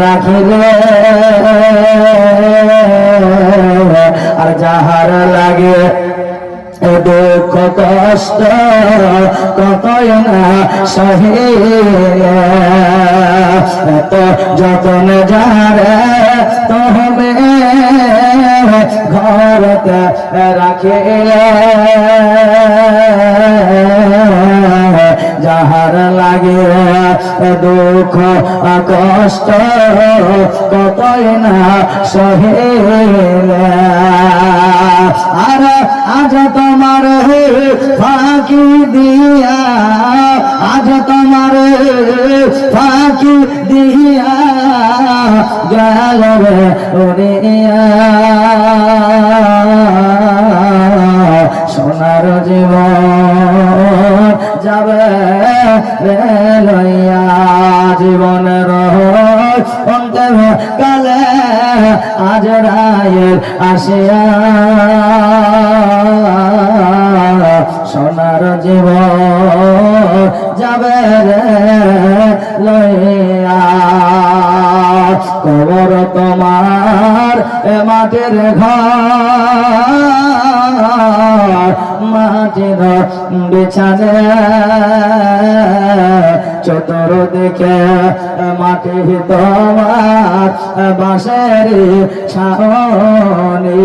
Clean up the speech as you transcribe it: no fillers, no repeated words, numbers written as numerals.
রাখিলে আর যাহার লাগে দুঃখ কষ্ট কতই না সহিলে তো যতন যারে তবে ঘরতে রাখিলে যাহার লাগে দুঃখ কষ্ট কতই না সহিলে আর আজ তোমার ফাঁকি দিয়া আজ তোমার ফাঁকি দিয়া গেল রে উড়িয়া সোনার জীবন যাবে রে লইয়া জীবনের অন্তেম কালে আজ রায়ের আসিয়া সোনার জীবন যাবে রে লইয়া কবর তোমার মাটির ঘর মাটির বিছানে চতুর্দিকে মাটি তোমার বাঁশের ছাউনি।